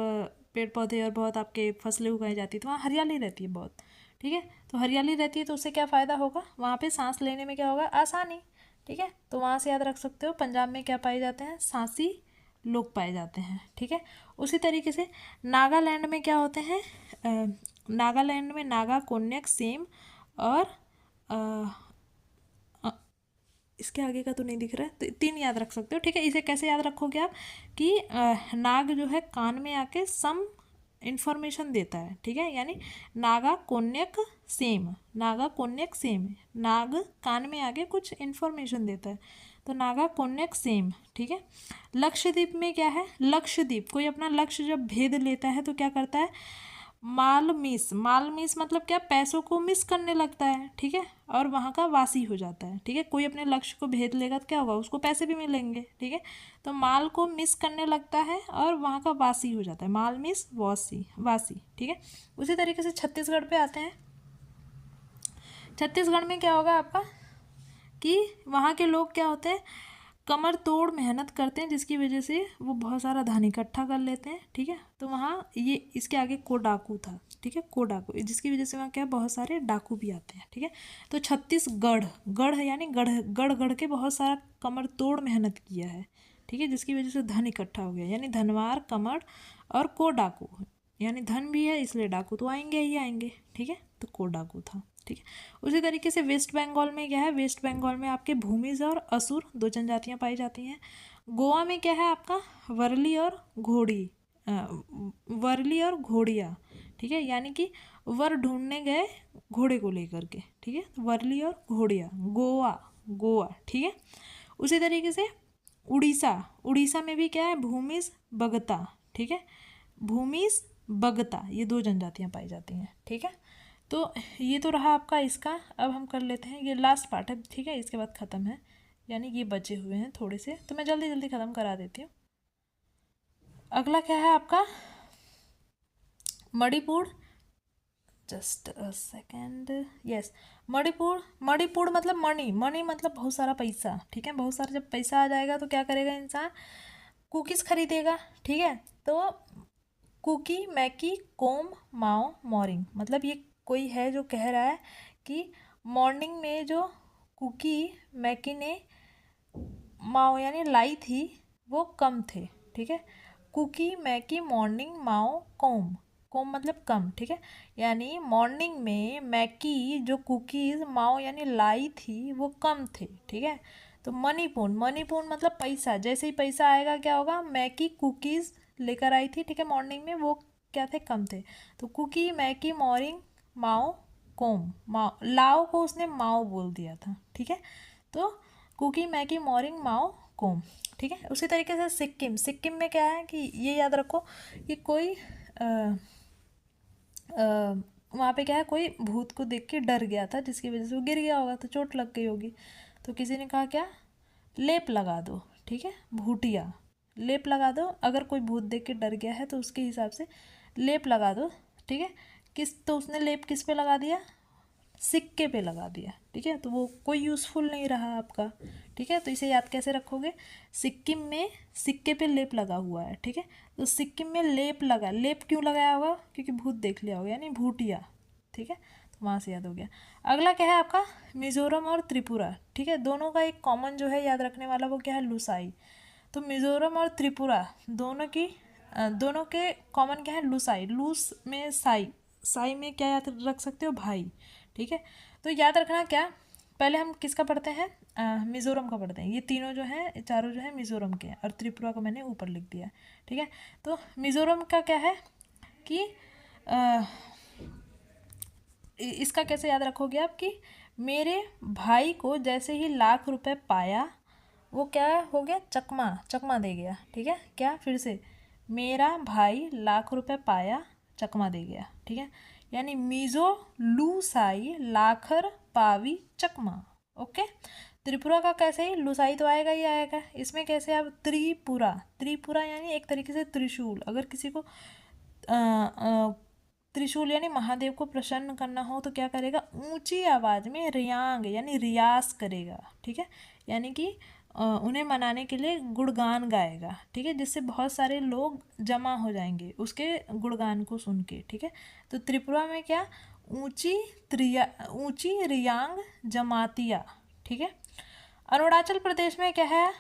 पेड़ पौधे और बहुत आपके फसलें उगाई जाती है, तो वहाँ हरियाली रहती है बहुत, ठीक है। तो हरियाली रहती है तो उससे क्या फ़ायदा होगा? वहाँ पे सांस लेने में क्या होगा? आसानी, ठीक है। तो वहाँ से याद रख सकते हो, पंजाब में क्या पाए जाते हैं? सांसी लोग पाए जाते हैं, ठीक है। उसी तरीके से नागालैंड में क्या होते हैं? नागालैंड में नागा, कोन्याक, सेम और इसके आगे का तो नहीं दिख रहा है, तो 3 याद रख सकते हो, ठीक है। इसे कैसे याद रखोगे आप? कि नाग जो है कान में आके सम इन्फॉर्मेशन देता है, ठीक है। यानी नागा कोन्यक सेम, नागा कोन्यक सेम, नाग कान में आके कुछ इन्फॉर्मेशन देता है, तो नागा कोन्यक सेम, ठीक है। लक्षद्वीप में क्या है? लक्षद्वीप, कोई अपना लक्ष्य जब भेद लेता है तो क्या करता है? माल मिस मतलब क्या? पैसों को मिस करने लगता है, ठीक है, और वहाँ का वासी हो जाता है, ठीक है। कोई अपने लक्ष्य को भेद लेगा तो क्या होगा? उसको पैसे भी मिलेंगे, ठीक है। तो माल को मिस करने लगता है और वहाँ का वासी हो जाता है, माल मिस वासी, ठीक है। उसी तरीके से छत्तीसगढ़ पे आते हैं। छत्तीसगढ़ में क्या होगा आपका कि वहाँ के लोग क्या होते हैं? कमर तोड़ मेहनत करते हैं, जिसकी वजह से वो बहुत सारा धन इकट्ठा कर लेते हैं, ठीक है। तो वहाँ ये इसके आगे कोडाकू था, ठीक है, कोडाकू, जिसकी वजह से वहाँ क्या बहुत सारे डाकू भी आते हैं, ठीक है। तो छत्तीसगढ़, गढ़ यानी गढ़ के बहुत सारा कमर तोड़ मेहनत किया है, ठीक है, जिसकी वजह से धन इकट्ठा हो गया, यानी धनवार, कमर और कोडाकू, यानी धन भी है इसलिए डाकू तो आएंगे ही आएंगे, ठीक है। तो कोडाकू था, ठीक है। उसी तरीके से वेस्ट बंगाल में क्या है? वेस्ट बंगाल में आपके भूमिज और असुर 2 जनजातियां पाई जाती हैं। गोवा में क्या है आपका? वर्ली और घोड़िया, ठीक है, यानी कि वर ढूंढने गए घोड़े को लेकर के, ठीक है। तो वर्ली और घोड़िया, गोवा, ठीक है। उसी तरीके से उड़ीसा में भी क्या है? भूमिज बगता, ठीक है, भूमिज बगता, ये 2 जनजातियां पाई जाती हैं, ठीक है। तो ये तो रहा आपका इसका। अब हम कर लेते हैं, ये लास्ट पार्ट है, ठीक है, इसके बाद ख़त्म है, यानी ये बचे हुए हैं थोड़े से, तो मैं जल्दी जल्दी ख़त्म करा देती हूँ। अगला क्या है आपका? Manipur, just a second, yes, Manipur मतलब मनी मतलब बहुत सारा पैसा, ठीक है। बहुत सारा जब पैसा आ जाएगा तो क्या करेगा इंसान? कुकीज़ खरीदेगा, ठीक है। तो कुकी मैकी कोम माओ मॉर्निंग, मतलब ये कोई है जो कह रहा है कि मॉर्निंग में जो कुकी मैकी ने माओ यानी लाई थी वो कम थे, ठीक है। कुकी मैकी मॉर्निंग माओ कोम, कोम मतलब कम, ठीक है। यानी मॉर्निंग में मैकी जो कुकीज़ माओ यानी लाई थी वो कम थे, ठीक है। तो मनीपूर्ण, मनीपूर्ण मतलब पैसा, जैसे ही पैसा आएगा क्या होगा, मैकी कुकीज़ लेकर आई थी, ठीक है, मॉर्निंग में वो क्या थे, कम थे। तो कुकी मैकी मॉर्निंग माओ कोम, माओ लाओ को उसने माओ बोल दिया था, ठीक है। तो कुकी मैकी मॉर्निंग माओ कोम, ठीक है। उसी तरीके से सिक्किम, सिक्किम में क्या है कि ये याद रखो कि कोई वहाँ पे क्या है, कोई भूत को देख के डर गया था जिसकी वजह से वो गिर गया होगा, तो चोट लग गई होगी। तो किसी ने कहा क्या, लेप लगा दो, ठीक है, भूतिया लेप लगा दो। अगर कोई भूत देख के डर गया है तो उसके हिसाब से लेप लगा दो, ठीक है। तो उसने लेप किस पे लगा दिया, सिक्के पे लगा दिया, ठीक है। तो वो कोई यूज़फुल नहीं रहा आपका, ठीक है। तो इसे याद कैसे रखोगे, सिक्किम में सिक्के पे लेप लगा हुआ है, ठीक है। तो सिक्किम में लेप लगा, लेप क्यों लगाया होगा, क्योंकि भूत देख लिया होगा, यानी भूतिया, ठीक है। तो वहाँ से याद हो गया। अगला क्या है आपका, मिज़ोरम और त्रिपुरा, ठीक है। दोनों का एक कॉमन जो है याद रखने वाला वो क्या है, लुसाई। तो मिज़ोरम और त्रिपुरा दोनों के कॉमन क्या है, लुसाई। लूस में साई, साई में क्या याद रख सकते हो, भाई, ठीक है। तो याद रखना क्या, पहले हम किसका पढ़ते हैं, मिज़ोरम का पढ़ते हैं। ये तीनों जो हैं, चारों जो है मिज़ोरम के हैं, और त्रिपुरा को मैंने ऊपर लिख दिया, ठीक है। तो मिज़ोरम का क्या है कि इसका कैसे याद रखोगे आप कि मेरे भाई को जैसे ही ₹1,00,000 पाया वो क्या हो गया, चकमा, चकमा दे गया, ठीक है। क्या, फिर से, मेरा भाई ₹1,00,000 पाया चकमा दे गया, ठीक है। यानी मीज़ो लूसाई लाखर पावी चकमा, ओके। त्रिपुरा का कैसे ही, लुसाई तो आएगा ही आएगा, इसमें कैसे आप त्रिपुरा, त्रिपुरा यानी एक तरीके से त्रिशूल। अगर किसी को त्रिशूल यानी महादेव को प्रसन्न करना हो तो क्या करेगा, ऊंची आवाज़ में रियांग यानी रियाज करेगा, ठीक है। यानी कि उन्हें मनाने के लिए गुणगान गाएगा, ठीक है, जिससे बहुत सारे लोग जमा हो जाएंगे उसके गुणगान को सुन के, ठीक है। तो त्रिपुरा में क्या, ऊंची रियांग जमातिया, ठीक है। अरुणाचल प्रदेश में क्या है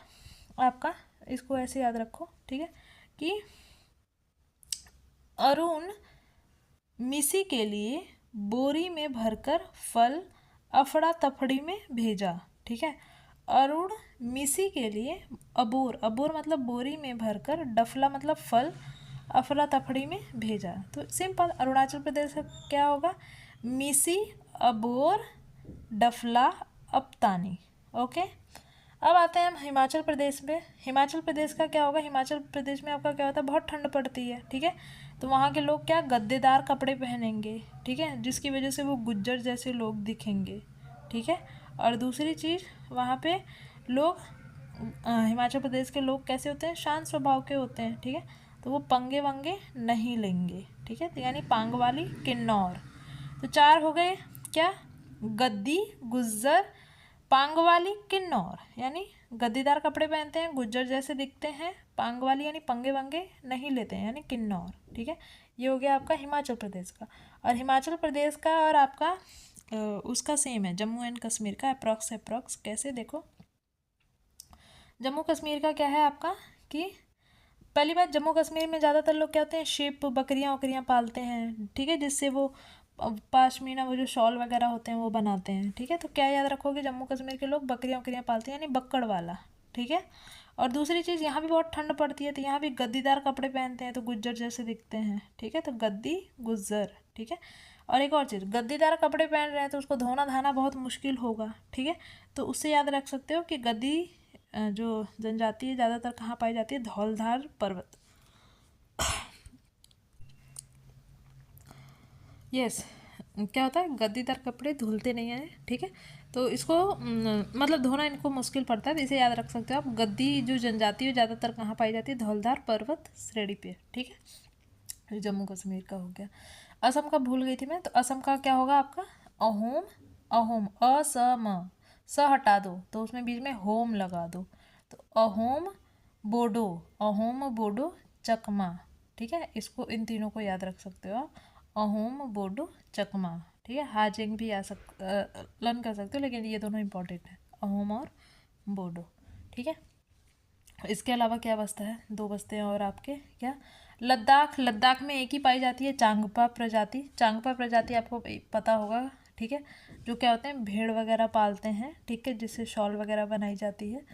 आपका, इसको ऐसे याद रखो, ठीक है, कि अरुण मिसी के लिए बोरी में भरकर फल अफड़ा तफड़ी में भेजा, ठीक है। अरुण मिसी के लिए अबोर, अबोर मतलब बोरी में भरकर, डफला मतलब फल, अफरा तफड़ी में भेजा। तो सिंपल अरुणाचल प्रदेश का क्या होगा, मिसी, अबोर, डफला, अप्तानी, ओके। अब आते हैं हम हिमाचल प्रदेश में। हिमाचल प्रदेश का क्या होगा, हिमाचल प्रदेश में आपका क्या होता है, बहुत ठंड पड़ती है, ठीक है। तो वहाँ के लोग क्या, गद्देदार कपड़े पहनेंगे, ठीक है, जिसकी वजह से वो गुज्जर जैसे लोग दिखेंगे, ठीक है। और दूसरी चीज़, वहाँ पे लोग हिमाचल प्रदेश के लोग कैसे होते हैं, शांत स्वभाव के होते हैं, ठीक है। तो वो पंगे वंगे नहीं लेंगे, ठीक है। तो यानी पांग वाली किन्नौर। तो 4 हो गए क्या, गद्दी, गुज्जर, पांग वाली, किन्नौर। यानी गद्दीदार कपड़े पहनते हैं, गुज्जर जैसे दिखते हैं, पांग वाली यानी पंगे वंगे नहीं लेते हैं, यानी किन्नौर, ठीक है। ये हो गया आपका हिमाचल प्रदेश का। और हिमाचल प्रदेश का और आपका उसका सेम है, जम्मू एंड कश्मीर का अप्रॉक्स कैसे, देखो जम्मू कश्मीर का क्या है आपका कि पहली बात, जम्मू कश्मीर में ज़्यादातर लोग क्या होते हैं, शेप बकरियाँ वकरियाँ पालते हैं, ठीक है, जिससे वो पाशमीना वो जो शॉल वगैरह होते हैं वो बनाते हैं, ठीक है। तो क्या याद रखोगे, जम्मू कश्मीर के लोग बकरियाँ वकरियाँ पालते हैं, यानी बक्कड़ वाला, ठीक है। और दूसरी चीज़, यहाँ भी बहुत ठंड पड़ती है तो यहाँ भी गद्दीदार कपड़े पहनते हैं तो गुज्जर जैसे दिखते हैं, ठीक है। तो गद्दी, गुज्जर, ठीक है। और एक और चीज़, गद्दीदार कपड़े पहन रहे हैं तो उसको धोना धाना बहुत मुश्किल होगा, ठीक है। तो उससे याद रख सकते हो कि गद्दी जो जनजाति है ज़्यादातर कहाँ पाई जाती है, धौलधार पर्वत, यस। क्या होता है, गद्दीदार कपड़े धुलते नहीं हैं, ठीक है। तो इसको मतलब धोना इनको मुश्किल पड़ता है, तो इसे याद रख सकते हो आप। गद्दी जो जनजाति है ज़्यादातर कहाँ पाई जाती है, धौलधार पर्वत श्रेणी पे, ठीक है। जम्मू कश्मीर का हो गया। असम का भूल गई थी मैं, तो असम का क्या होगा आपका, अहोम, अहोम, असम, स हटा दो तो उसमें बीच में होम लगा दो, तो अहोम बोडो, अहोम बोडो चकमा, ठीक है, इसको इन तीनों को याद रख सकते हो आप, अहोम, बोडो, चकमा। ठीक है, हाजेंग भी लर्न कर सकते हो, लेकिन ये दोनों इंपॉर्टेंट है, अहोम और बोडो। ठीक है, इसके अलावा क्या बचता है, दो बचते हैं और आपके, क्या, लद्दाख। लद्दाख में एक ही पाई जाती है चांगपा प्रजाति। चांगपा प्रजाति आपको पता होगा, ठीक है, जो क्या होते हैं, भेड़ वगैरह पालते हैं, ठीक है, जिससे शॉल वगैरह बनाई जाती है।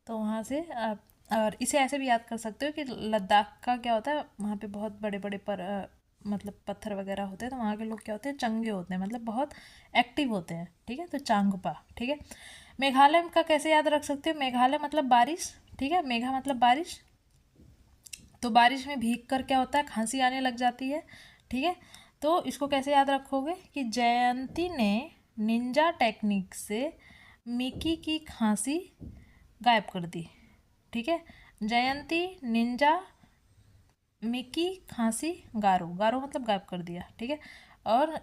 तो वहाँ से आप, और इसे ऐसे भी याद कर सकते हो कि लद्दाख का क्या होता है, वहाँ पे बहुत बड़े बड़े मतलब पत्थर वगैरह होते हैं, तो वहाँ के लोग क्या होते हैं, चंगे होते हैं, मतलब बहुत एक्टिव होते हैं। ठीक है, तो चांगपा। ठीक है, मेघालय का कैसे याद रख सकते हो, मेघालय मतलब बारिश। ठीक है, मेघा मतलब बारिश, तो बारिश में भीग कर क्या होता है, खांसी आने लग जाती है। ठीक है, तो इसको कैसे याद रखोगे कि जयंती ने निंजा टेक्निक से मिकी की खांसी गायब कर दी। ठीक है, जयंती, निंजा, मिकी, खांसी, गारो। गारो मतलब गायब कर दिया। ठीक है, और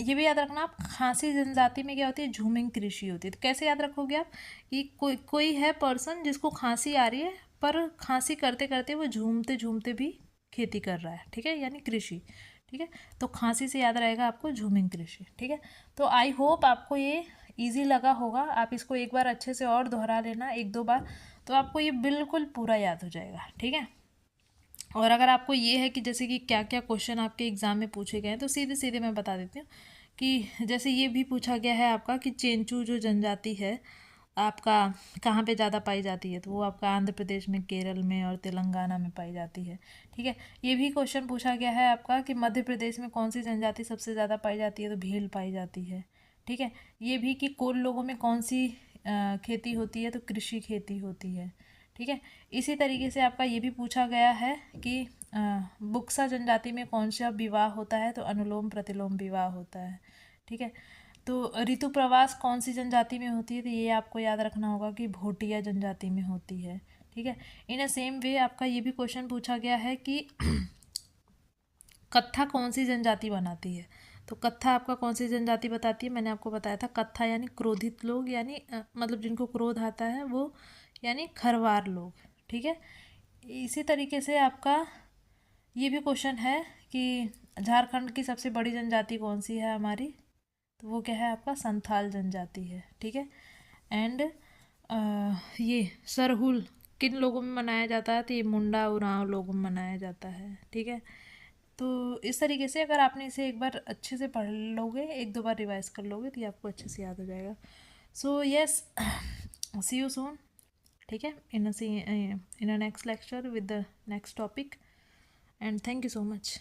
ये भी याद रखना आप, खांसी जनजाति में क्या होती है, झूमिंग कृषि होती है। तो कैसे याद रखोगे आप कि कोई है पर्सन जिसको खांसी आ रही है, पर खांसी करते करते वो झूमते झूमते भी खेती कर रहा है। ठीक है, यानी कृषि। ठीक है, तो खांसी से याद रहेगा आपको झूमिंग कृषि। ठीक है, तो आई होप आपको ये इजी लगा होगा। आप इसको एक बार अच्छे से और दोहरा लेना, एक दो बार, तो आपको ये बिल्कुल पूरा याद हो जाएगा। ठीक है, और अगर आपको ये है कि जैसे कि क्या क्या क्वेश्चन आपके एग्ज़ाम में पूछे गए हैं, तो सीधे सीधे मैं बता देती हूँ कि जैसे ये भी पूछा गया है आपका कि चेंचू जो जनजाति है आपका कहाँ पे ज़्यादा पाई जाती है, तो वो आपका आंध्र प्रदेश में, केरल में और तेलंगाना में पाई जाती है। ठीक है, ये भी क्वेश्चन पूछा गया है आपका कि मध्य प्रदेश में कौन सी जनजाति सबसे ज़्यादा पाई जाती है, तो भील पाई जाती है। ठीक है, ये भी कि कोल लोगों में कौन सी खेती होती है, तो कृषि खेती होती है। ठीक है, इसी तरीके से आपका ये भी पूछा गया है कि बुक्सा जनजाति में कौन सा विवाह होता है, तो अनुलोम प्रतिलोम विवाह होता है। ठीक है, तो ऋतु प्रवास कौन सी जनजाति में होती है, तो ये आपको याद रखना होगा कि भोटिया जनजाति में होती है। ठीक है, इन अ सेम वे आपका ये भी क्वेश्चन पूछा गया है कि कत्था कौन सी जनजाति बनाती है, तो कत्था आपका कौन सी जनजाति बताती है, मैंने आपको बताया था, कत्था यानी क्रोधित लोग, यानी मतलब जिनको क्रोध आता है वो, यानी खरवार लोग। ठीक है, इसी तरीके से आपका ये भी क्वेश्चन है कि झारखंड की सबसे बड़ी जनजाति कौन सी है हमारी, तो वो क्या है आपका, संथाल जनजाति है। ठीक है, एंड ये सरहुल किन लोगों में मनाया जाता है, तो ये मुंडा उरांव लोगों में मनाया जाता है। ठीक है, तो इस तरीके से अगर आपने इसे एक बार अच्छे से पढ़ लोगे, एक दो बार रिवाइज कर लोगे, तो ये आपको अच्छे से याद हो जाएगा। So yes, see you soon. ठीक है, in a next lecture with the next topic, and thank you so much.